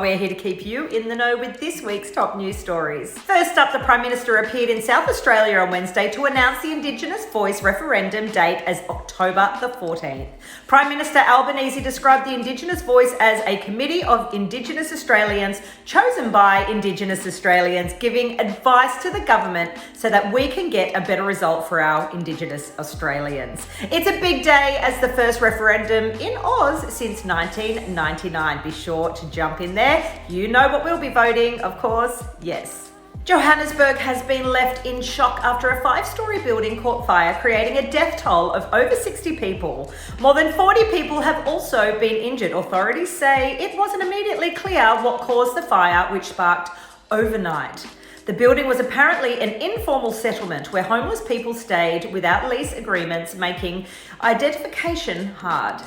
We're here to keep you in the know with this week's top news stories. First up, the Prime Minister appeared in South Australia on Wednesday to announce the Indigenous voice referendum date as October the 14th. Prime Minister Albanese described the Indigenous voice as a committee of Indigenous Australians chosen by Indigenous Australians, giving advice to the government so that we can get a better result for our Indigenous Australians. It's a big day as the first referendum in Oz since 1999. Be sure to jump in there. You know what we'll be voting, of course, yes. Johannesburg has been left in shock after a 5-story building caught fire, creating a death toll of over 60 people. More than 40 people have also been injured. Authorities say it wasn't immediately clear what caused the fire, which sparked overnight. The building was apparently an informal settlement where homeless people stayed without lease agreements, making identification hard.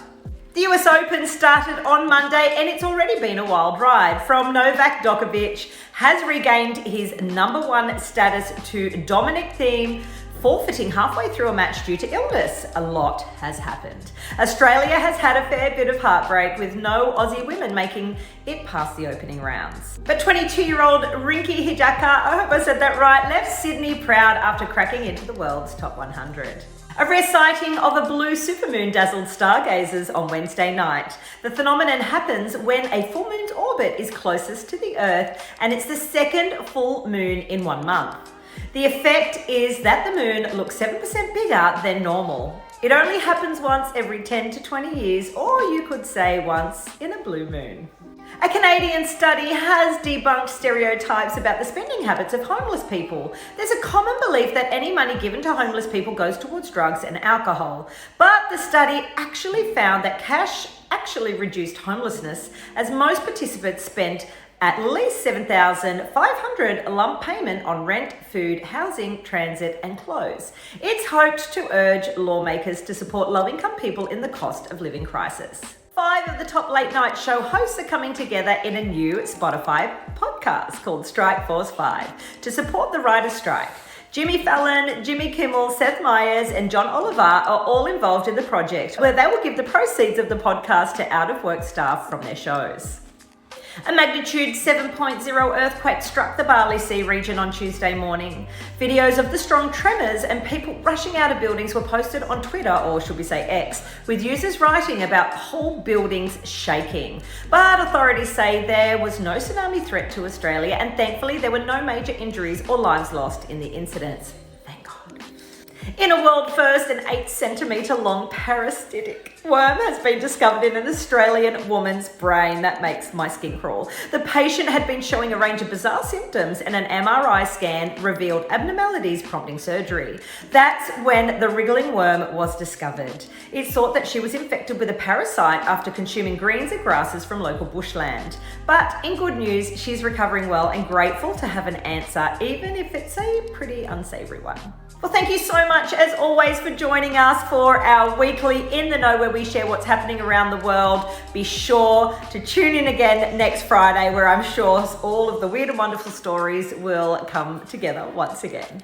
The US Open started on Monday and it's already been a wild ride. From Novak Djokovic has regained his #1 status to Dominic Thiem, forfeiting halfway through a match due to illness. A lot has happened. Australia has had a fair bit of heartbreak with no Aussie women making it past the opening rounds. But 22-year-old Rinky Hijaka, I hope I said that right, left Sydney proud after cracking into the world's top 100. A rare sighting of a blue supermoon dazzled stargazers on Wednesday night. The phenomenon happens when a full moon's orbit is closest to the Earth, and it's the second full moon in 1 month. The effect is that the moon looks 7% bigger than normal. It only happens once every 10 to 20 years, or you could say once in a blue moon. A Canadian study has debunked stereotypes about the spending habits of homeless people. There's a common belief that any money given to homeless people goes towards drugs and alcohol. But the study actually found that cash actually reduced homelessness, as most participants spent at least $7,500 lump payment on rent, food, housing, transit, and clothes. It's hoped to urge lawmakers to support low-income people in the cost of living crisis. 5 of the top late-night show hosts are coming together in a new Spotify podcast called Strike Force 5 to support the writer's strike. Jimmy Fallon, Jimmy Kimmel, Seth Meyers, and John Oliver are all involved in the project, where they will give the proceeds of the podcast to out-of-work staff from their shows. A magnitude 7.0 earthquake struck the Bali Sea region on Tuesday morning. Videos of the strong tremors and people rushing out of buildings were posted on Twitter, or should we say X, with users writing about whole buildings shaking. But authorities say there was no tsunami threat to Australia, and thankfully there were no major injuries or lives lost in the incidents. Thank God. In a world first, an 8-centimetre long parasitic worm has been discovered in an Australian woman's brain. That makes my skin crawl. The patient had been showing a range of bizarre symptoms, and an MRI scan revealed abnormalities prompting surgery. That's when the wriggling worm was discovered. It's thought that she was infected with a parasite after consuming greens and grasses from local bushland. But in good news, she's recovering well and grateful to have an answer, even if it's a pretty unsavoury one. Well, thank you so much, as always, for joining us for our weekly In the Know, where we share what's happening around the world. Be sure to tune in again next Friday, where I'm sure all of the weird and wonderful stories will come together once again.